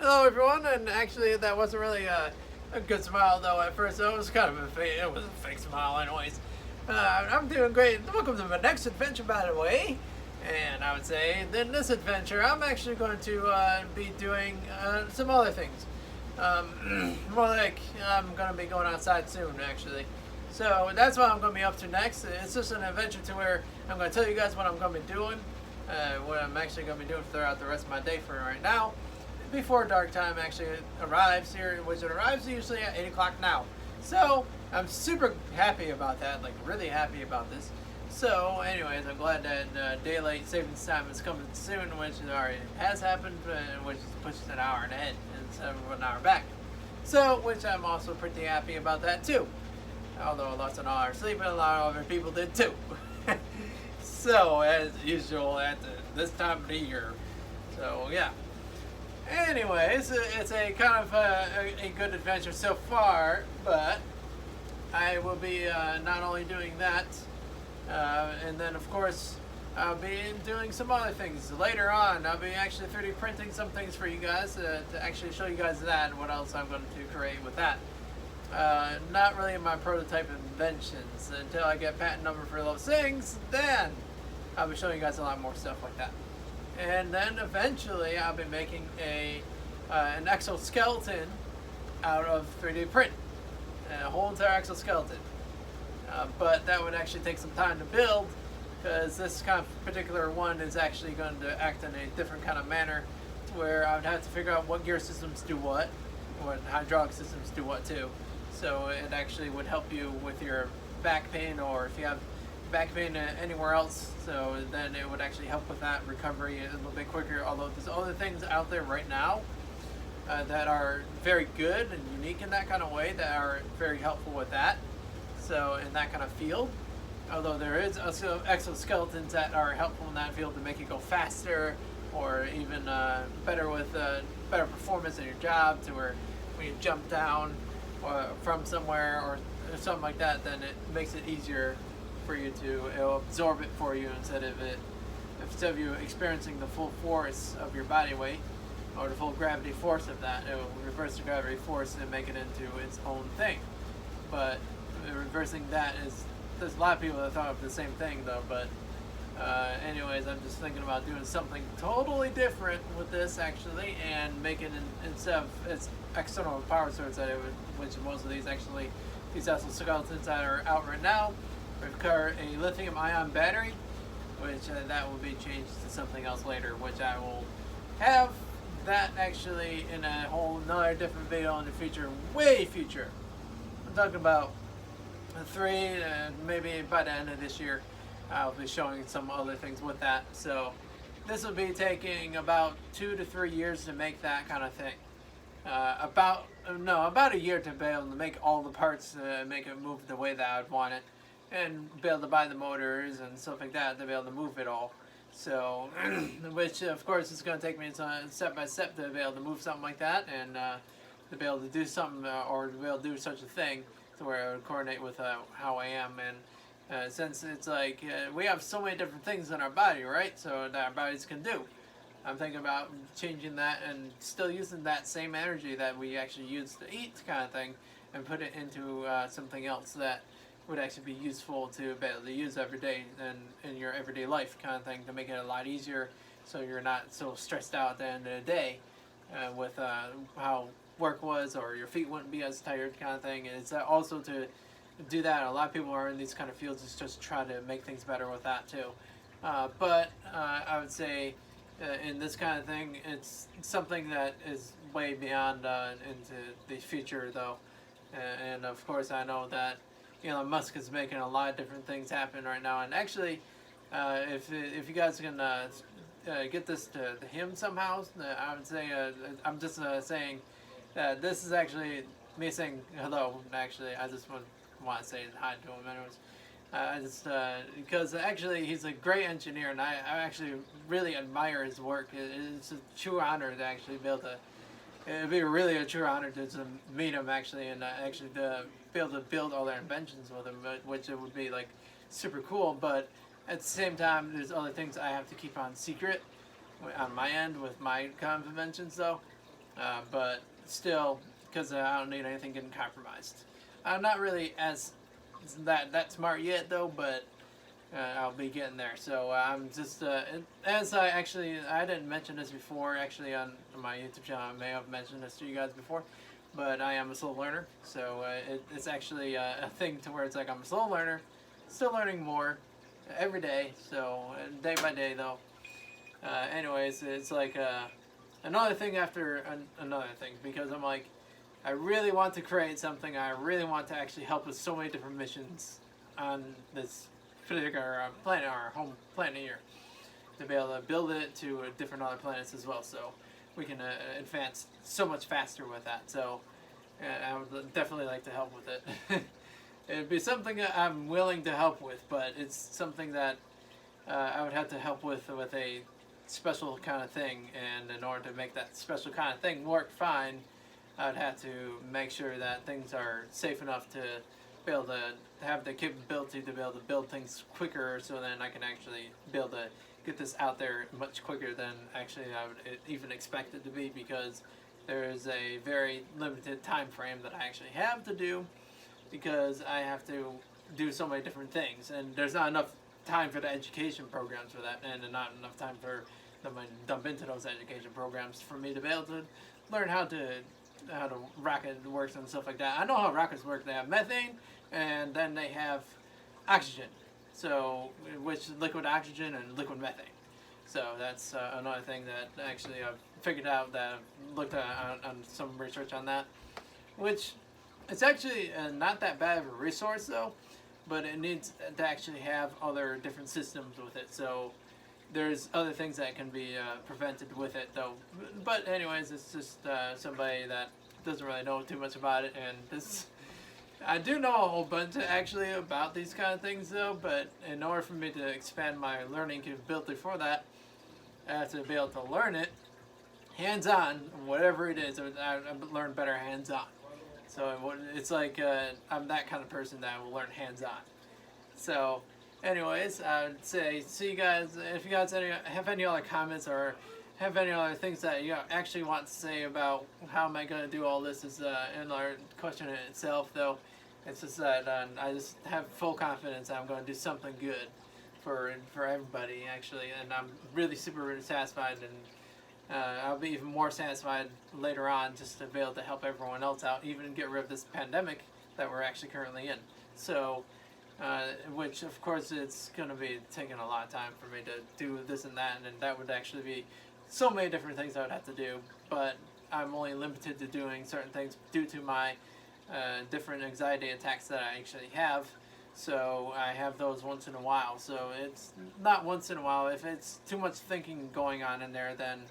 Hello, everyone. And actually, that wasn't really a good smile, though. At first, it was kind of a fake. It was a fake smile, anyways. I'm doing great. Welcome to my next adventure, by the way. And I would say, in this adventure, I'm actually going to be doing some other things. More like I'm going to be going outside soon, actually. So that's what I'm going to be up to next. It's just an adventure to where I'm going to tell you guys what I'm going to be doing, what I'm actually going to be doing throughout the rest of my day for right now before dark time actually arrives here, which it arrives usually at 8 o'clock now. So I'm super happy about that, like really happy about this. So anyways, I'm glad that daylight savings time is coming soon, which already has happened, which pushes an hour ahead instead of an hour back. So, which I'm also pretty happy about that too. Although I lost an hour of sleep and a lot of other people did too. So, as usual at this time of the year. So, yeah. Anyways, it's a kind of a good adventure so far, but I will be not only doing that, and then of course I'll be doing some other things later on. I'll be actually 3D printing some things for you guys to actually show you guys that and what else I'm going to create with that. Not really my prototype inventions until I get patent number for those things. Then I'll be showing you guys a lot more stuff like that. And then eventually I'll be making an exoskeleton out of 3D print, a whole entire exoskeleton. But that would actually take some time to build, because this kind of particular one is actually going to act in a different kind of manner, where I would have to figure out what gear systems do what hydraulic systems do what too. So it actually would help you with your back pain, or if you have back pain anywhere else, so then it would actually help with that recovery a little bit quicker. Although there's other things out there right now that are very good and unique in that kind of way, that are very helpful with that. So in that kind of field, although there is also exoskeletons that are helpful in that field to make it go faster, or even better with better performance in your job, to where when you jump down from somewhere or something like that, then it makes it easier for you to, it'll absorb it for you instead of you experiencing the full force of your body weight, or the full gravity force of that. It will reverse the gravity force and make it into its own thing. But reversing that is, there's a lot of people that thought of the same thing though, but anyways, I'm just thinking about doing something totally different with this actually, and making instead of its external power source that it would, which most of these actually, these exoskeletons that are out right now, require a lithium ion battery, which that will be changed to something else later, which I will have that actually in a whole another different video in the future, way future. I'm talking about maybe by the end of this year, I'll be showing some other things with that. So this will be taking about 2 to 3 years to make that kind of thing. About a year to be able to make all the parts, make it move the way that I'd want it, and be able to buy the motors and stuff like that to be able to move it all. So, which of course is going to take me step by step to be able to move something like that, and to be able to do something, or to be able to do such a thing, to where it would coordinate with how I am. And since it's like we have so many different things in our body, right? So that our bodies can do. I'm thinking about changing that and still using that same energy that we actually use to eat, kind of thing, and put it into something else that would actually be useful to be able to use every day and in your everyday life, kind of thing, to make it a lot easier, so you're not so stressed out at the end of the day with how work was, or your feet wouldn't be as tired, kind of thing. And it's also to do that. A lot of people are in these kind of fields is just try to make things better with that too. But I would say in this kind of thing, it's something that is way beyond into the future though. And of course I know that Elon Musk is making a lot of different things happen right now. And actually, if you guys can get this to him somehow, I would say, I'm just saying that this is actually me saying hello. Actually, I just want to say hi to him anyways. I just because actually he's a great engineer, and I actually really admire his work. It's a true honor to actually be able to. It'd be really a true honor to meet him actually, and actually to be able to build all their inventions with him, which it would be like super cool. But at the same time, there's other things I have to keep on secret on my end with my kind of inventions though. but still, because I don't need anything getting compromised. I'm not really as that smart yet though, but I'll be getting there. So I'm just as I didn't mention this before actually on my YouTube channel. I may have mentioned this to you guys before, but I am a slow learner. So it's actually a thing to where it's like I'm a slow learner, still learning more every day. So day by day though. Anyways, it's like another thing after another thing, because I'm like, I really want to create something. I really want to actually help with so many different missions on this particular planet, our home planet here, to be able to build it to different other planets as well, so we can advance so much faster with that. So I would definitely like to help with it. It'd be something that I'm willing to help with, but it's something that I would have to help with a special kind of thing, and in order to make that special kind of thing work fine, I would have to make sure that things are safe enough to be able to have the capability to be able to build things quicker, so then I can actually be able to get this out there much quicker than actually I would even expect it to be, because there is a very limited time frame that I actually have to do, because I have to do so many different things, and there's not enough time for the education programs for that, and not enough time for them to dump into those education programs for me to be able to learn how the rocket works and stuff like that. I know how rockets work. They have methane, and then they have oxygen. So, which liquid oxygen and liquid methane. So that's another thing that actually I've figured out, that I've looked at on some research on that, which it's actually not that bad of a resource though, but it needs to actually have other different systems with it. So there's other things that can be prevented with it though. But anyways, it's just somebody that doesn't really know too much about it, and this, I do know a whole bunch actually about these kind of things though, but in order for me to expand my learning capability for that, I have to be able to learn it hands-on, whatever it is. I learn better hands-on. So it's like I'm that kind of person that will learn hands-on. So anyways, I would say see you guys. If you guys have any other comments or have any other things that you actually want to say about how am I going to do all this, is another question in itself though. It's just that I just have full confidence that I'm going to do something good for everybody actually, and I'm really super satisfied, and I'll be even more satisfied later on just to be able to help everyone else out, even get rid of this pandemic that we're actually currently in. So which of course it's going to be taking a lot of time for me to do this and that, and that would actually be so many different things I would have to do, but I'm only limited to doing certain things due to my different anxiety attacks that I actually have. So I have those once in a while. So it's not once in a while. If it's too much thinking going on in there, then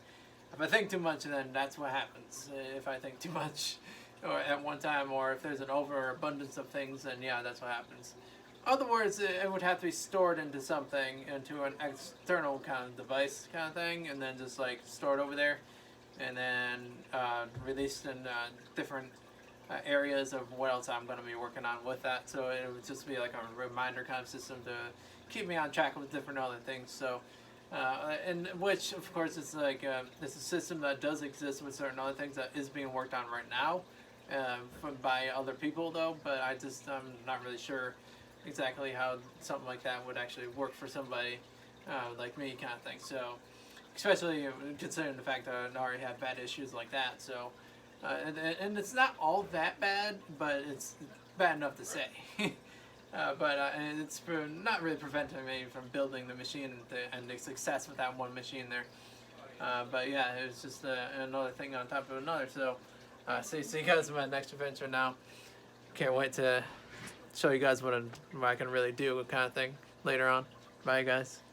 if I think too much, then that's what happens. If I think too much or at one time, or if there's an overabundance of things, then yeah, that's what happens. Other words, it would have to be stored into something, into an external kind of device kind of thing, and then just like stored over there, and then released in different areas of what else I'm going to be working on with that. So it would just be like a reminder kind of system to keep me on track with different other things. So and which of course it's like it's a system that does exist with certain other things that is being worked on right now by other people though, but I'm not really sure exactly how something like that would actually work for somebody like me kind of thing. So especially considering the fact that I already have bad issues like that. So and it's not all that bad, but it's bad enough to say. And it's not really preventing me from building the machine and the success with that one machine there. But yeah, it was just another thing on top of another. So see you guys in my next adventure now. Can't wait to show you guys what I can really do kind of thing later on. Bye guys.